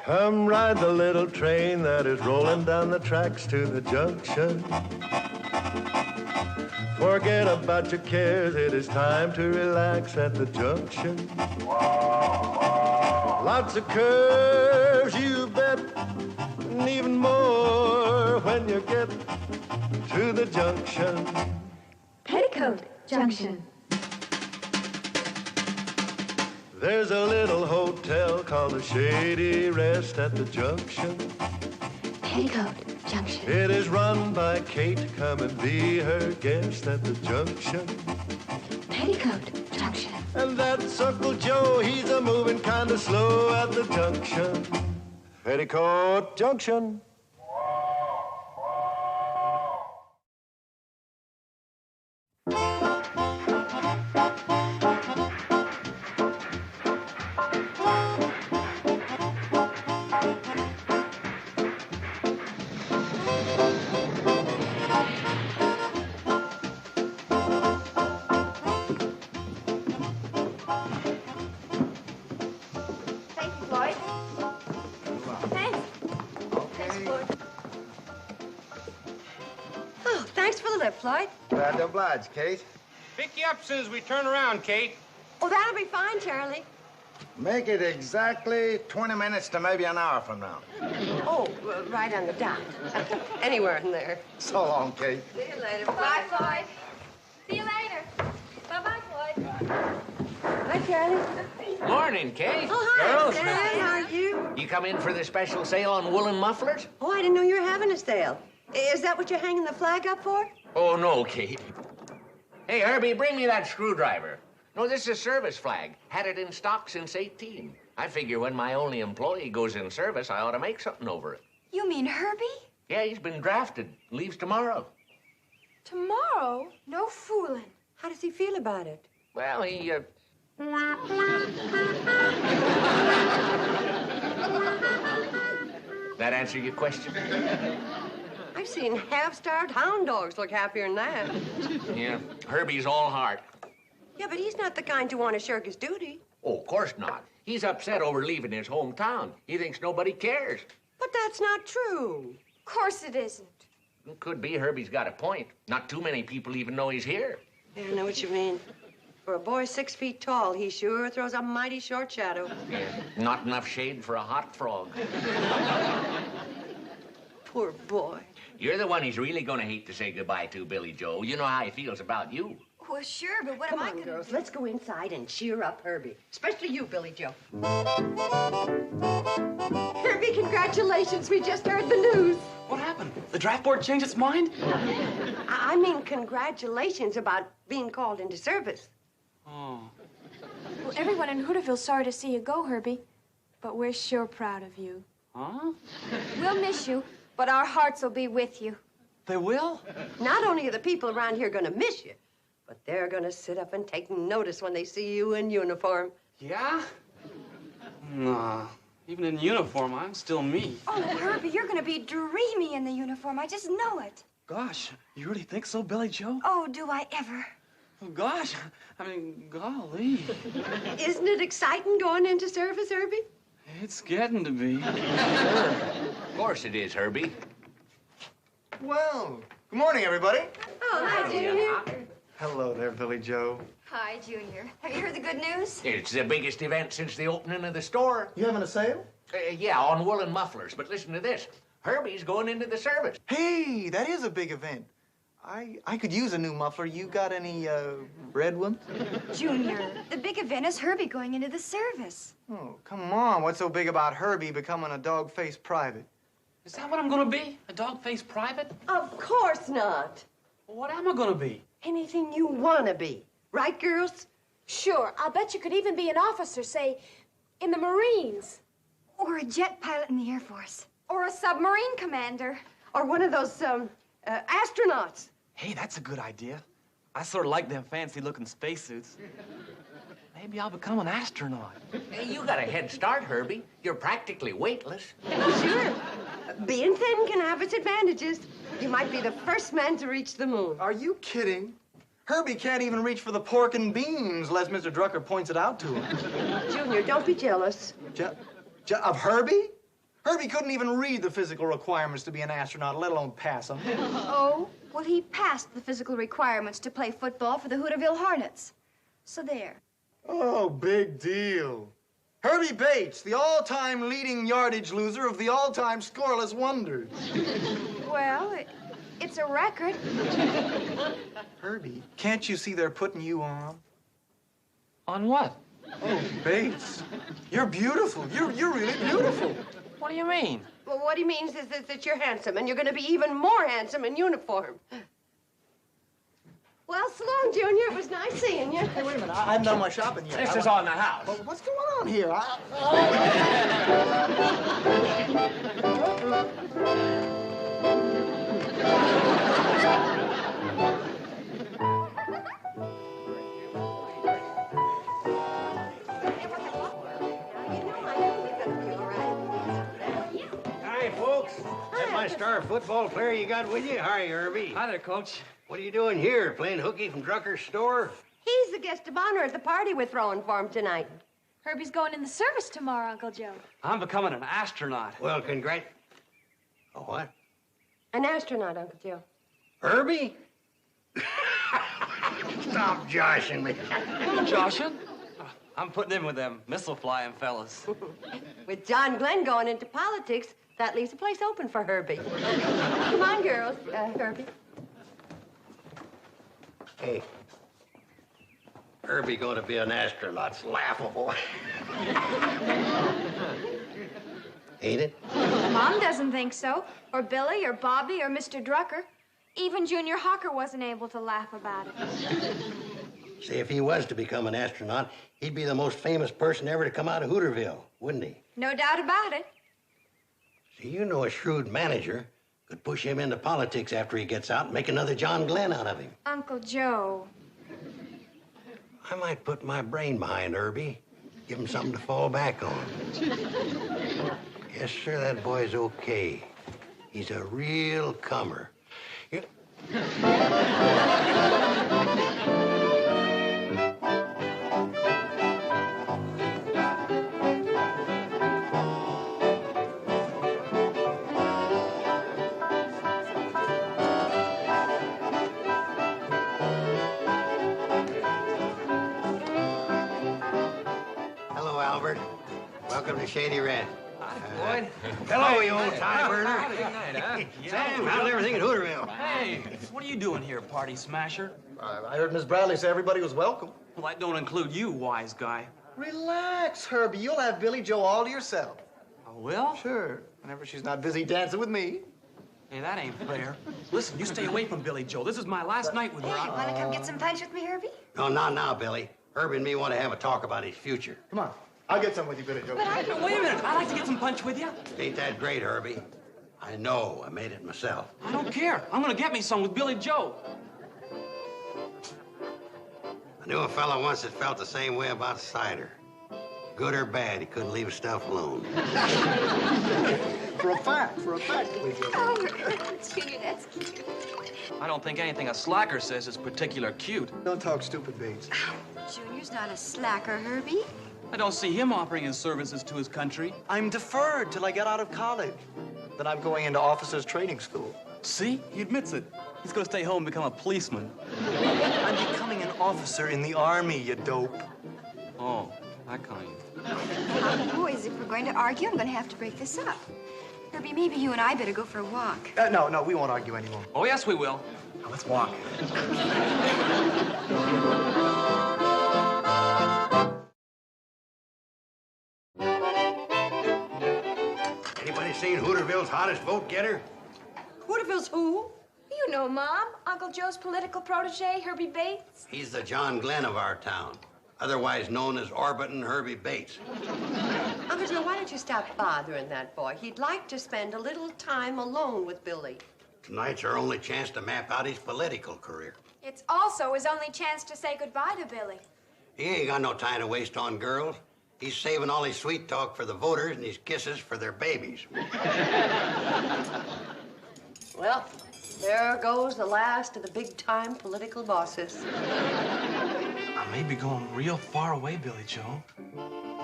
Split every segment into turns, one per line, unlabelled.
Come ride the little train that is rolling down the tracks to the junction. Forget about your cares, it is time to relax at the junction. Lots of curves, you bet, and even more when you get to the junction.
Petticoat Junction.
There's a little hotel called the Shady Rest at the junction.
Petticoat Junction.
It is run by Kate. Come and be her guest at the junction.
Petticoat Junction.
And that's Uncle Joe. He's a moving kind of slow at the junction. Petticoat Junction.
Floyd?
Glad to oblige, Kate.
Pick you up soon as we turn around, Kate.
Oh, that'll be fine, Charlie.
Make it exactly 20 minutes to maybe an hour from now.
Oh, right on the dot. Anywhere in there.
So long, Kate.
See you later.
Bye, Floyd. See you later. Bye-bye, Floyd.
Hi, Charlie.
Morning, Kate.
Oh, hi,
Girls.
Stan. How are you?
You come in for the special sale on woolen mufflers?
Oh, I didn't know you were having a sale. Is that what you're hanging the flag up for?
Oh, no, Kate. Hey, Herby, bring me that screwdriver. No, this is a service flag. Had it in stock since 18. I figure when my only employee goes in service, I ought to make something over it.
You mean Herby?
Yeah, he's been drafted. Leaves tomorrow.
Tomorrow? No fooling.
How does he feel about it?
Well, he, That answer your question?
I've seen half-starved hound dogs look happier than that.
Yeah, Herby's all heart.
Yeah, but he's not the kind to want to shirk his duty.
Oh, of course not. He's upset over leaving his hometown. He thinks nobody cares.
But that's not true.
Of course it isn't.
It could be Herby's got a point. Not too many people even know he's here.
Yeah, I know what you mean. For a boy 6 feet tall, he sure throws a mighty short shadow.
Yeah, not enough shade for a hot frog.
Poor boy.
You're the one he's really gonna hate to say goodbye to, Billy Joe. You know how he feels about you.
Well, sure, but what
Come
am I
on,
gonna
girls.
do?
Let's go inside and cheer up Herby. Especially you, Billy Joe. Herby, congratulations. We just heard the news.
What happened? The draft board changed its mind?
I mean, congratulations about being called into service.
Oh.
Well, everyone in Hooterville's sorry to see you go, Herby. But we're sure proud of you.
Huh?
We'll miss you, but our hearts will be with you.
They will?
Not only are the people around here going to miss you, but they're going to sit up and take notice when they see you in uniform.
Yeah? Nah. Even in uniform, I'm still me.
Oh, Herby, you're going to be dreamy in the uniform. I just know it.
Gosh, you really think so, Billy Joe?
Oh, do I ever?
Oh, gosh, I mean, golly.
Isn't it exciting going into service, Herby?
It's getting to be.
Of course it is, Herby.
Well, good morning, everybody.
Oh, hi, Junior.
Hello there, Billy Joe.
Hi, Junior. Have you heard the good news?
It's the biggest event since the opening of the store.
You having a sale?
Yeah, on woolen mufflers. But listen to this. Herby's going into the service.
Hey, that is a big event. I could use a new muffler. You got any red ones?
Junior, the big event is Herby going into the service.
Oh, come on. What's so big about Herby becoming a dog-faced private?
Is that what I'm gonna be? A dog-faced private?
Of course not.
Well, what am I gonna be?
Anything you want to be. Right, girls?
Sure, I'll bet you could even be an officer, say, in the Marines. Or a jet pilot in the Air Force. Or a submarine commander.
Or one of those, astronauts.
Hey, that's a good idea. I sort of like them fancy-looking spacesuits. Maybe I'll become an astronaut.
Hey, you got a head start, Herby. You're practically weightless.
Sure. Being thin can have its advantages. You might be the first man to reach the moon.
Are you kidding? Herby can't even reach for the pork and beans unless Mr. Drucker points it out to him.
Junior, don't be jealous.
Of Herby? Herby couldn't even read the physical requirements to be an astronaut, let alone pass them.
Oh, well, he passed the physical requirements to play football for the Hooterville Hornets. So there.
Oh, big deal. Herby Bates, the all-time leading yardage loser of the all-time scoreless wonders.
Well, it's a record.
Herby, can't you see they're putting you on?
On what?
Oh, Bates, you're beautiful. You're really beautiful.
What do you mean?
Well, what he means is that you're handsome, and you're going to be even more handsome in uniform. Well, so long, Junior. It was nice seeing you.
Hey, wait a minute. I haven't done my shopping yet.
This is on the house.
Well, what's going on here?
Hi, folks. That's my star football player you got with you? Hi, Herby.
Hi there, Coach.
What are you doing here? Playing hooky from Drucker's store?
He's the guest of honor at the party we're throwing for him tonight.
Herbie's going in the service tomorrow, Uncle Joe.
I'm becoming an astronaut.
Well, Oh, what?
An astronaut, Uncle Joe.
Herby? Stop joshing me.
Joshing? I'm putting in with them missile flying fellas.
With John Glenn going into politics, that leaves a place open for Herby. Come on, girls, Herby.
Hey, Herby going to be an astronaut's laughable. Ain't it?
Mom doesn't think so. Or Billy, or Bobby, or Mr. Drucker. Even Junior Hawker wasn't able to laugh about it.
See, if he was to become an astronaut, he'd be the most famous person ever to come out of Hooterville, wouldn't he?
No doubt about it.
See, you know a shrewd manager could push him into politics after he gets out and make another John Glenn out of him.
Uncle Joe.
I might put my brain behind Herby, give him something to fall back on. Yes, sir, that boy's okay. He's a real comer. You- Hello, Albert. Welcome to Shady Red.
Boyd.
Hello, you old tie burner.
Howdy, good night, huh?
Sam, how's everything at Hooterville?
Hey, what are you doing here, party smasher?
I heard Miss Bradley say everybody was welcome.
Well, that don't include you, wise guy.
Relax, Herby. You'll have Billy Joe all to yourself.
Oh, will?
Sure, whenever she's not busy dancing with me.
Hey, that ain't fair. Listen, you stay away from Billy Joe. This is my last night with her.
Hey, want to come get some punch with me, Herbie?
No, not now, Billy. Herby and me want to have a talk about his future.
Come on, I'll get some with you, Billy Joe.
Wait a minute. I'd like to get some punch with you.
Ain't that great, Herby? I know. I made it myself.
I don't care. I'm gonna get me some with Billy Joe.
I knew a fella once that felt the same way about cider. Good or bad, he couldn't leave his stuff alone.
For a fact, Billy Joe.
Oh, Junior, that's cute.
I don't think anything a slacker says is particular cute.
Don't talk stupid, Bates.
Junior's not a slacker, Herbie.
I don't see him offering his services to his country.
I'm deferred till I get out of college. Then I'm going into officers' training school.
See? He admits it. He's gonna stay home and become a policeman.
I'm becoming an officer in the Army, you dope.
Oh, that kind.
Boys, if we're going to argue, I'm going to have to break this up. Herbie, maybe you and I better go for a walk.
No, we won't argue anymore.
Oh, yes, we will.
Now, let's walk.
Anybody seen Hooterville's hottest vote getter?
Hooterville's who?
You know, Mom. Uncle Joe's political protege, Herbie Bates.
He's the John Glenn of our town, otherwise known as Orbitin' Herby Bates.
Uncle Joe, why don't you stop bothering that boy? He'd like to spend a little time alone with Billy.
Tonight's our only chance to map out his political career.
It's also his only chance to say goodbye to Billy.
He ain't got no time to waste on girls. He's saving all his sweet talk for the voters and his kisses for their babies.
Well, there goes the last of the big-time political bosses.
I may be going real far away, Billy Joe.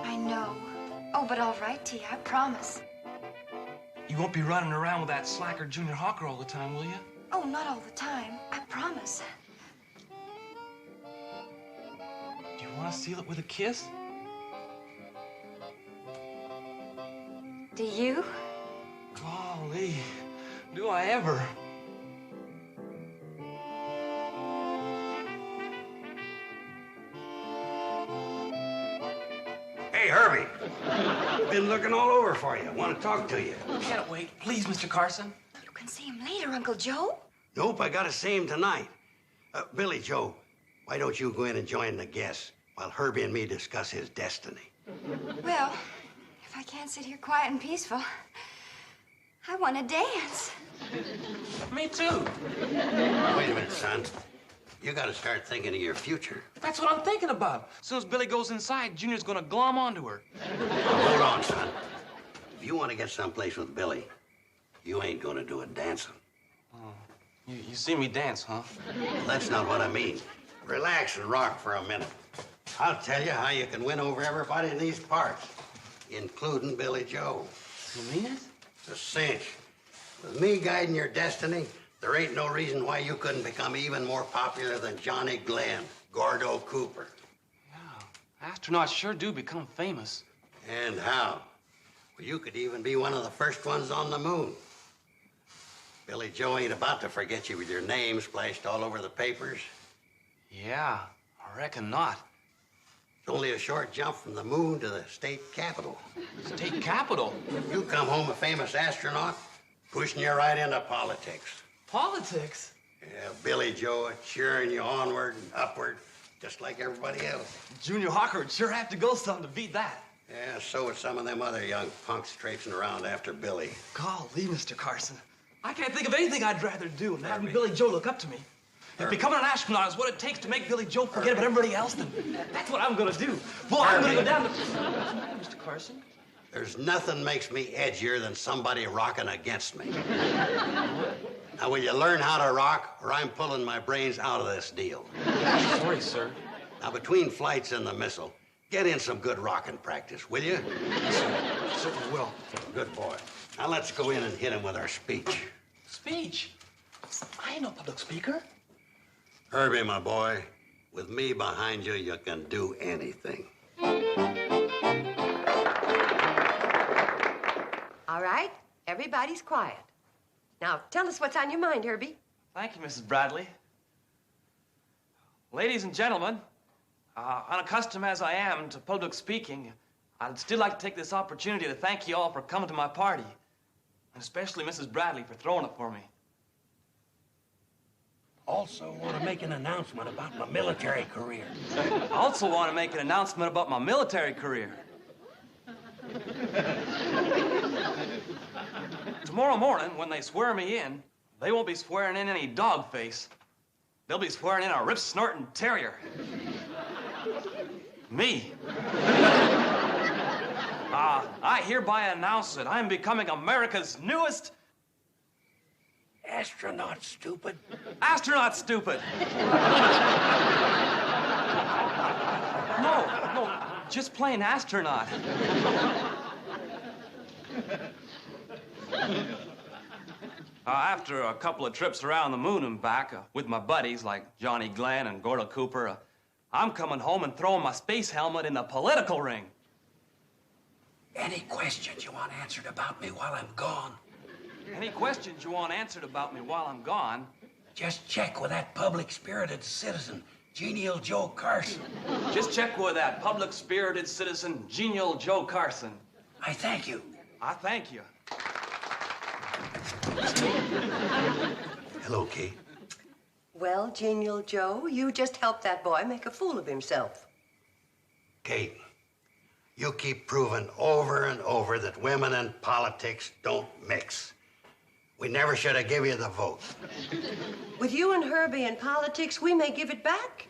I know. Oh, but all right, T, I promise.
You won't be running around with that slacker Junior Hawker all the time, will you?
Oh, not all the time. I promise.
Do you want to seal it with a kiss?
Do you?
Golly, do I ever?
Hey, Herby. Been looking all over for you. Want to talk to you.
Can't wait. Please, Mr. Carson.
You can see him later, Uncle Joe.
Nope, I gotta see him tonight. Billy Joe, why don't you go in and join the guests while Herby and me discuss his destiny?
Well, if I can't sit here quiet and peaceful, I want to dance.
Me too.
Wait a minute, son. You gotta start thinking of your future.
That's what I'm thinking about. As soon as Billy goes inside, Junior's gonna glom onto her.
Hold on, son. If you want to get someplace with Billy, you ain't gonna do it dancing.
You see me dance, huh?
Well, that's not what I mean. Relax and rock for a minute. I'll tell you how you can win over everybody in these parts, including Billy Joe.
You mean it?
It's a cinch. With me guiding your destiny, there ain't no reason why you couldn't become even more popular than Johnny Glenn, Gordo Cooper.
Yeah, astronauts sure do become famous.
And how? Well, you could even be one of the first ones on the moon. Billy Joe ain't about to forget you with your name splashed all over the papers.
Yeah, I reckon not.
It's only a short jump from the moon to the state capitol.
State capitol?
You come home a famous astronaut, pushing you right into politics.
Politics?
Yeah, Billy Joe cheering you onward and upward, just like everybody else.
Junior Hawker would sure have to go some to beat that.
Yeah, so would some of them other young punks traipsing around after Billy.
Golly, Mr. Carson. I can't think of anything I'd rather do than having Billy Joe look up to me. If becoming an astronaut is what it takes to make Billy Joe forget about everybody else, then that's what I'm gonna do. Well, I'm gonna go down to... Mr. Carson?
There's nothing makes me edgier than somebody rocking against me. Now, will you learn how to rock, or I'm pulling my brains out of this deal?
Sorry, sir.
Now, between flights and the missile, get in some good rocking practice, will you?
Certainly will.
Good boy. Now, let's go in and hit him with our speech.
Speech? I ain't no public speaker.
Herby, my boy, with me behind you, you can do anything.
All right, everybody's quiet. Now, tell us what's on your mind, Herby.
Thank you, Mrs. Bradley. Ladies and gentlemen, unaccustomed as I am to public speaking, I'd still like to take this opportunity to thank you all for coming to my party, and especially Mrs. Bradley for throwing it for me.
Also want to make an announcement about my military career.
I also want to make an announcement about my military career. Tomorrow morning, when they swear me in, they won't be swearing in any dog face. They'll be swearing in a rip-snorting terrier. Me. I hereby announce that I'm becoming America's newest...
Astronaut, stupid.
Astronaut, stupid. No, just plain astronaut. After a couple of trips around the moon and back with my buddies like Johnny Glenn and Gordo Cooper, I'm coming home and throwing my space helmet in the political ring.
Any questions you want answered about me while I'm gone?
Any questions you want answered about me while I'm gone?
Just check with that public-spirited citizen, Genial Joe Carson.
Just check with that public-spirited citizen, Genial Joe Carson.
I thank you.
I thank you.
Hello, Kate.
Well, Genial Joe, you just helped that boy make a fool of himself.
Kate, you keep proving over and over that women and politics don't mix. We never should have given you the vote.
With you and Herby in politics, we may give it back.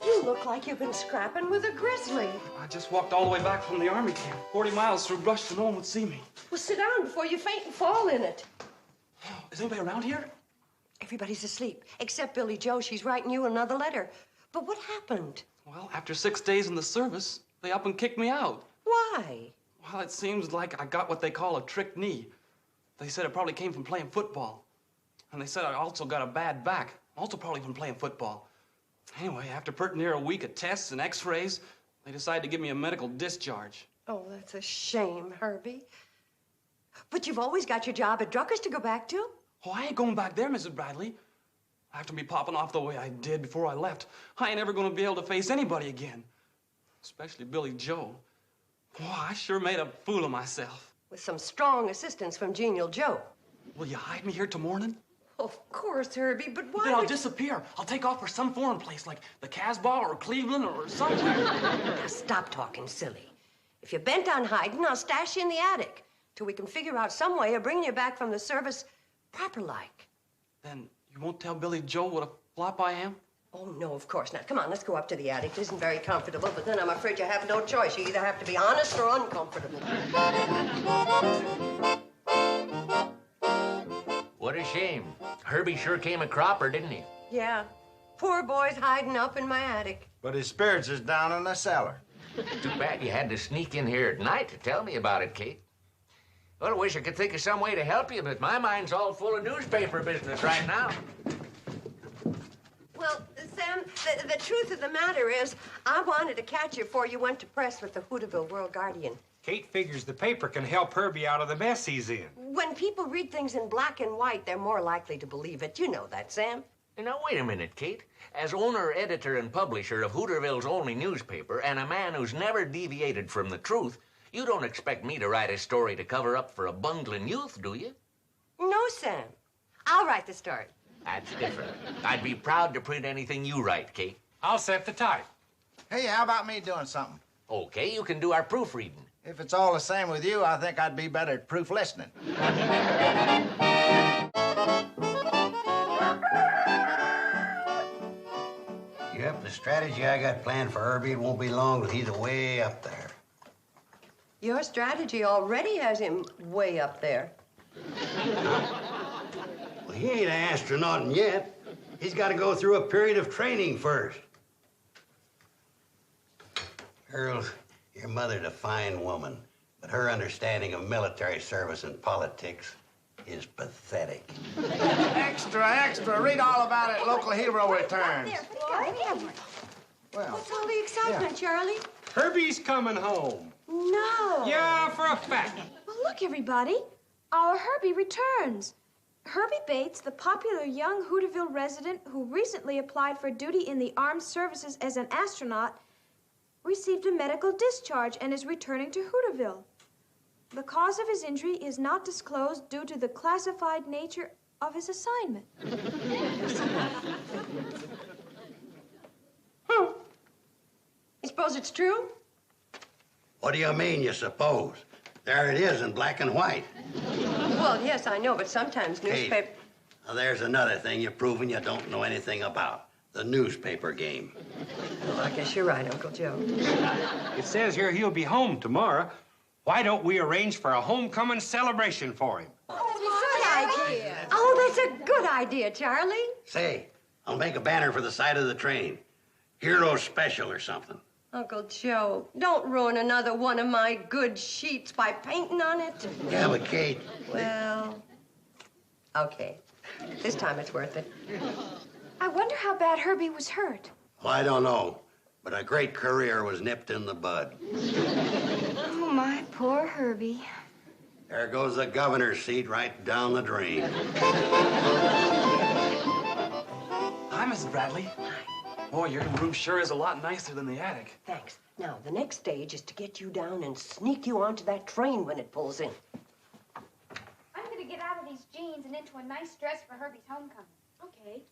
You look like you've been scrapping with a grizzly.
I just walked all the way back from the army camp, 40 miles through brush so no one would see me.
Well, sit down before you faint and fall in it.
Is anybody around here?
Everybody's asleep, except Billy Joe. She's writing you another letter. But what happened?
Well, after 6 days in the service, they up and kicked me out.
Why?
Well, it seems like I got what they call a trick knee. They said it probably came from playing football. And they said I also got a bad back, also probably from playing football. Anyway, after pretty near a week of tests and x-rays, they decided to give me a medical discharge.
Oh, that's a shame, Herby. But you've always got your job at Drucker's to go back to.
Oh, I ain't going back there, Mrs. Bradley. After me popping off the way I did before I left, I ain't ever gonna be able to face anybody again. Especially Billy Joe. Boy, I sure made a fool of myself.
With some strong assistance from Genial Joe.
Will you hide me here till morning?
Of course, Herby, but why
Then I'll
would...
disappear. I'll take off for some foreign place like the Casbah or Cleveland or somewhere.
Now, stop talking silly. If you're bent on hiding, I'll stash you in the attic till we can figure out some way of bringing you back from the service proper-like.
Then you won't tell Billy Joe what a flop I am?
Oh, no, of course not. Come on, let's go up to the attic. It isn't very comfortable, but then I'm afraid you have no choice. You either have to be honest or uncomfortable.
What a shame. Herby sure came a cropper, didn't he?
Yeah. Poor boy's hiding up in my attic.
But his spirits is down in the cellar.
Too bad you had to sneak in here at night to tell me about it, Kate. Well, I wish I could think of some way to help you, but my mind's all full of newspaper business right now.
Well, Sam, the truth of the matter is, I wanted to catch you before you went to press with the Hooterville World Guardian.
Kate figures the paper can help Herby out of the mess he's in.
When people read things in black and white, they're more likely to believe it. You know that, Sam.
Now, wait a minute, Kate. As owner, editor, and publisher of Hooterville's only newspaper, and a man who's never deviated from the truth, you don't expect me to write a story to cover up for a bungling youth, do you?
No, Sam. I'll write the story.
That's different. I'd be proud to print anything you write, Kate.
I'll set the type.
Hey, how about me doing something?
Okay, you can do our proofreading.
If it's all the same with you, I think I'd be better at proof listening.
Yep, the strategy I got planned for Herby won't be long till he's way up there.
Your strategy already has him way up there.
Well, he ain't an astronaut yet. He's got to go through a period of training first. Earl, your mother's a fine woman, but her understanding of military service and politics is pathetic.
Extra, extra. Read all about it. Local hero returns. Well,
What's all the excitement, Charlie?
Herby's coming home.
No.
Yeah, for a fact.
Well, look, everybody. Our Herby returns. Herby Bates, the popular young Hooterville resident who recently applied for duty in the armed services as an astronaut, received a medical discharge and is returning to Hooterville. The cause of his injury is not disclosed due to the classified nature of his assignment.
You suppose it's true?
What do you mean, you suppose? There it is in black and white.
Well, yes, I know, but sometimes newspaper...
Hey, now there's another thing you're proving you don't know anything about. The newspaper game.
Well, I guess you're right, Uncle Joe.
It says here he'll be home tomorrow. Why don't we arrange for a homecoming celebration for him?
Oh, that's a good idea, Charlie.
Say, I'll make a banner for the side of the train. Hero special or something.
Uncle Joe, don't ruin another one of my good sheets by painting on it.
Yeah, but Kate...
Well, okay. This time it's worth it.
I wonder how bad Herby was hurt.
Well, I don't know, but a great career was nipped in the bud.
Oh, my poor Herby.
There goes the governor's seat right down the drain.
Hi, Mrs. Bradley. Boy, your room sure is a lot nicer than the attic.
Thanks. Now, the next stage is to get you down and sneak you onto that train when it pulls in.
I'm going to get out of these jeans and into a nice dress for Herby's homecoming. Okay.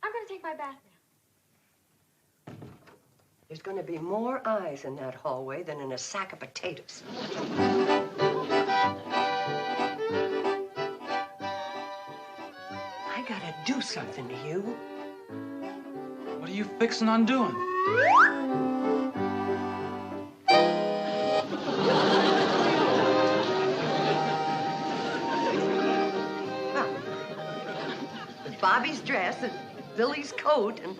I'm going to take my bath now.
There's going to be more eyes in that hallway than in a sack of potatoes. I got to do something to you.
What do you fixing on doing?
Bobby's dress and Billy's coat and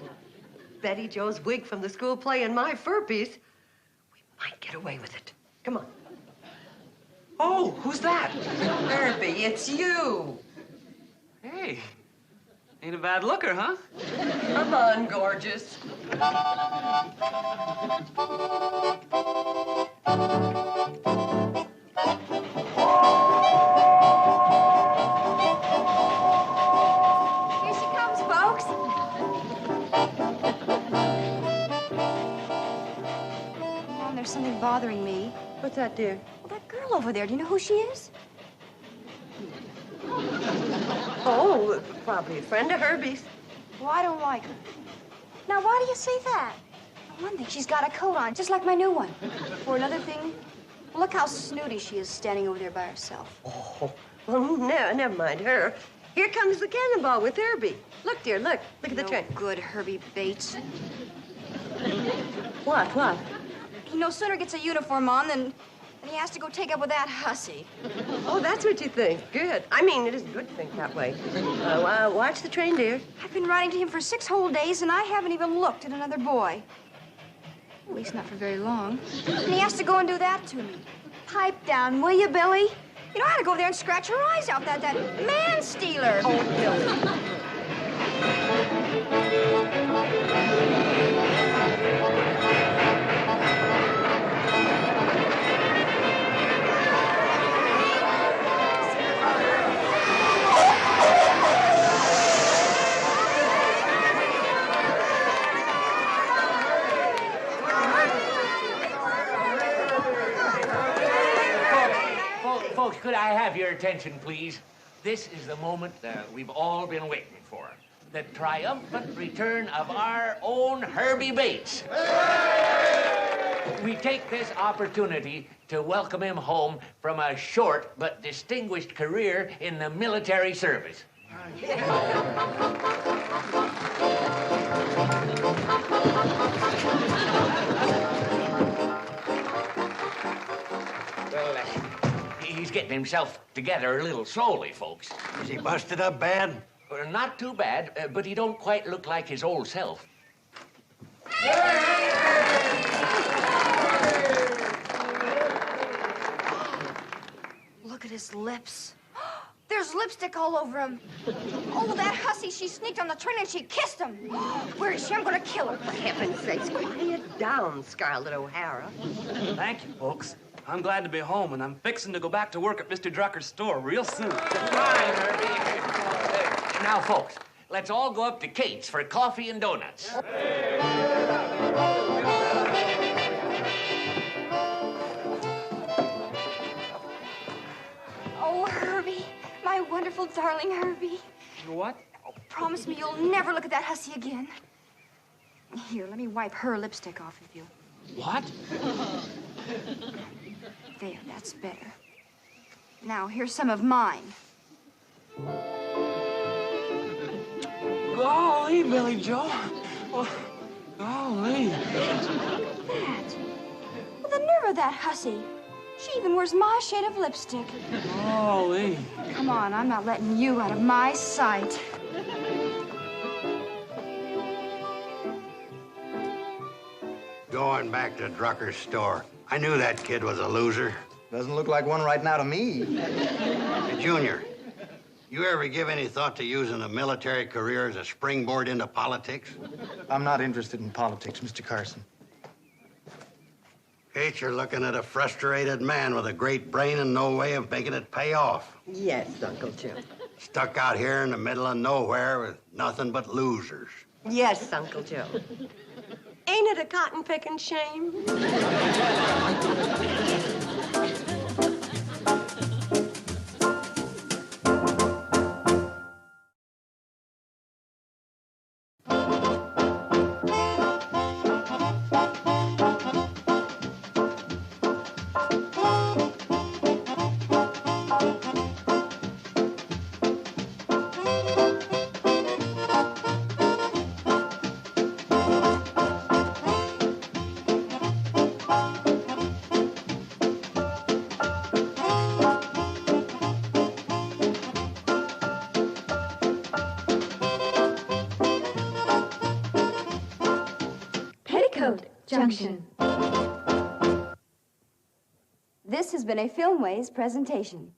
Betty Jo's wig from the school play and my fur piece, we might get away with it. Come on.
Oh, who's that?
Herby, it's you.
Hey, ain't a bad looker, huh?
Come on, gorgeous.
Here she comes, folks.
Mom, there's something bothering me.
What's that, dear?
Well, that girl over there, do you know who she is?
Oh, probably a friend of Herby's.
Well, I don't like her. Now, why do you say that? For one thing, she's got a coat on, just like my new one. For another thing, look how snooty she is standing over there by herself.
Oh, well, never mind her. Here comes the cannonball with Herby. Look, dear, look. Look at the train.
Good, Herby Bates.
What?
He no sooner gets a uniform on than he has to go take up with that hussy.
Oh, that's what you think. Good. I mean, it is good to think that way. Watch the train, dear.
I've been writing to him for 6 whole days, and I haven't even looked at another boy. At least not for very long. And he has to go and do that to me. Pipe down, will you, Billy? You know, I had to go there and scratch her eyes out, that man-stealer.
Oh, Billy.
Folks, could I have your attention, please? This is the moment we've all been waiting for. The triumphant return of our own Herby Bates. We take this opportunity to welcome him home from a short but distinguished career in the military service. Well, he's getting himself together a little slowly, folks.
Is he busted up bad?
Not too bad, but he don't quite look like his old self.
Look at his lips. There's lipstick all over him. Oh, that hussy, she sneaked on the train and she kissed him. Where is she? I'm gonna kill her.
For heaven's sakes, quiet down, Scarlett O'Hara.
Thank you, folks. I'm glad to be home, and I'm fixing to go back to work at Mr. Drucker's store real soon.
Fine, Herby. Now, folks, let's all go up to Kate's for coffee and donuts.
Oh, Herby, my wonderful darling Herby.
What?
Oh, promise me you'll never look at that hussy again. Here, let me wipe her lipstick off of you.
What?
There, that's better. Now, here's some of mine.
Golly, Billy Joe. Oh, golly.
That. Well, the nerve of that hussy. She even wears my shade of lipstick.
Golly.
Come on, I'm not letting you out of my sight.
Going back to Drucker's store. I knew that kid was a loser.
Doesn't look like one right now to me.
Hey, Junior, you ever give any thought to using a military career as a springboard into politics?
I'm not interested in politics, Mr. Carson.
Kate, you're looking at a frustrated man with a great brain and no way of making it pay off.
Yes, Uncle Joe.
Stuck out here in the middle of nowhere with nothing but losers.
Yes, Uncle Joe. Ain't it a cotton-picking shame?
Junction. This has been a Filmways presentation.